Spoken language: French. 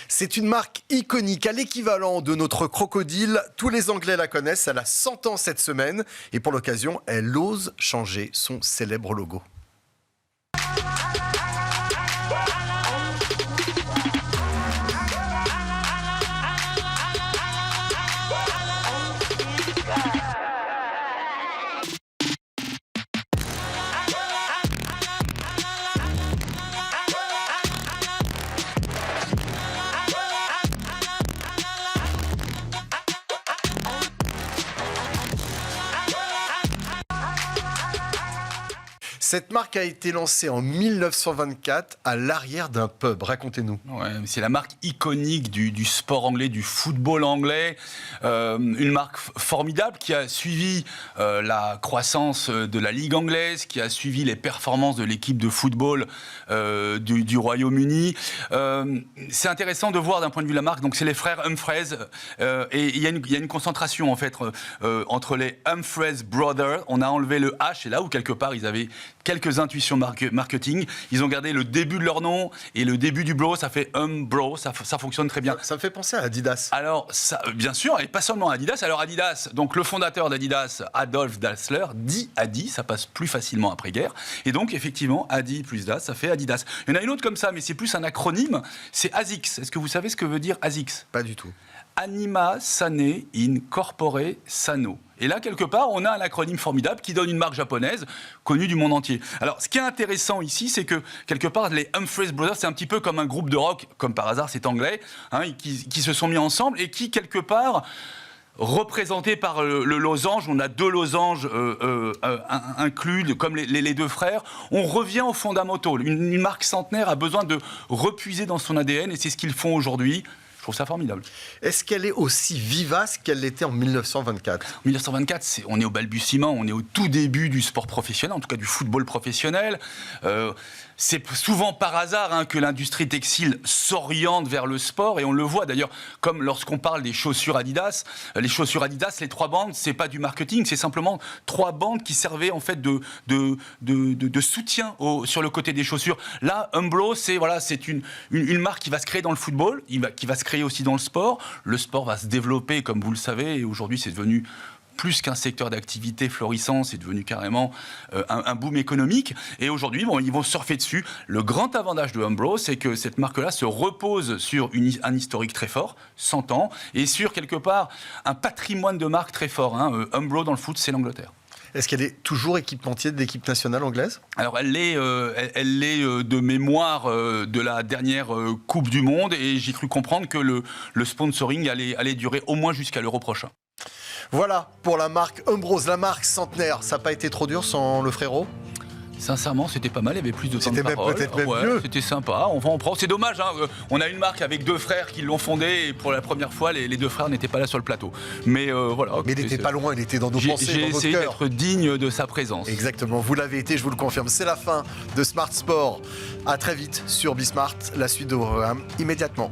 C'est une marque iconique, à l'équivalent de notre crocodile. Tous les Anglais la connaissent, elle a 100 ans cette semaine. Et pour l'occasion, elle ose changer son célèbre logo. Cette marque a été lancée en 1924 à l'arrière d'un pub. Racontez-nous. Ouais, c'est la marque iconique du sport anglais, du football anglais. Une marque formidable qui a suivi la croissance de la Ligue anglaise, qui a suivi les performances de l'équipe de football du Royaume-Uni. C'est intéressant de voir d'un point de vue de la marque. Donc c'est les frères Humphreys. Et il y a une concentration en fait entre les Humphreys Brothers. On a enlevé le H, et là où quelque part ils avaient quelques intuitions marketing. Ils ont gardé le début de leur nom et le début du bro, ça fait bro, ça fonctionne très bien. Ça me fait penser à Adidas. Alors, ça, bien sûr, et pas seulement Adidas. Alors Adidas, donc le fondateur d'Adidas, Adolf Dassler, dit Adi, ça passe plus facilement après-guerre. Et donc, effectivement, Adi plus Das, ça fait Adidas. Il y en a une autre comme ça, mais c'est plus un acronyme, c'est ASICS. Est-ce que vous savez ce que veut dire ASICS ? Pas du tout. Anima Sane in Corpore Sano. Et là, quelque part, on a un acronyme formidable qui donne une marque japonaise connue du monde entier. Alors, ce qui est intéressant ici, c'est que, quelque part, les Humphreys Brothers, c'est un petit peu comme un groupe de rock, comme par hasard, c'est anglais, qui se sont mis ensemble et qui, quelque part, représentés par le losange, on a deux losanges inclus, comme les deux frères, on revient aux fondamentaux. Une marque centenaire a besoin de repuiser dans son ADN, et c'est ce qu'ils font aujourd'hui. Je trouve ça formidable. Est-ce qu'elle est aussi vivace qu'elle l'était en 1924 ? En 1924, on est au balbutiement, on est au tout début du sport professionnel, en tout cas du football professionnel. C'est souvent par hasard que l'industrie textile s'oriente vers le sport, et on le voit d'ailleurs, comme lorsqu'on parle des chaussures Adidas. Les chaussures Adidas, les 3 bandes, c'est pas du marketing, c'est simplement 3 bandes qui servaient en fait de soutien sur le côté des chaussures. Là, Umbro, c'est une marque qui va se créer dans le football, qui va se créer aussi dans le sport. Le sport va se développer, comme vous le savez, et aujourd'hui c'est devenu plus qu'un secteur d'activité florissant, c'est devenu carrément un boom économique. Et aujourd'hui, ils vont surfer dessus. Le grand avantage de Umbro, c'est que cette marque-là se repose sur un historique très fort, 100 ans, et sur, quelque part, un patrimoine de marque très fort. Umbro, dans le foot, c'est l'Angleterre. Est-ce qu'elle est toujours équipementier de l'équipe nationale anglaise ? Alors, elle l'est de mémoire de la dernière Coupe du Monde, et j'ai cru comprendre que le sponsoring allait durer au moins jusqu'à l'Euro prochain. Voilà pour la marque Umbro, la marque centenaire. Ça n'a pas été trop dur sans le frérot ? Sincèrement, c'était pas mal, il y avait plus de temps de parole. C'était peut-être même mieux. C'était sympa, on va en prendre. C'est dommage, on a une marque avec 2 frères qui l'ont fondée, et pour la première fois, les 2 frères n'étaient pas là sur le plateau. Mais voilà. Mais il n'était pas loin, il était dans nos pensées, dans J'ai notre essayé cœur. d'être digne de sa présence. Exactement, vous l'avez été, je vous le confirme. C'est la fin de Smart Sport. À très vite sur Bismart, la suite de vos programmes immédiatement.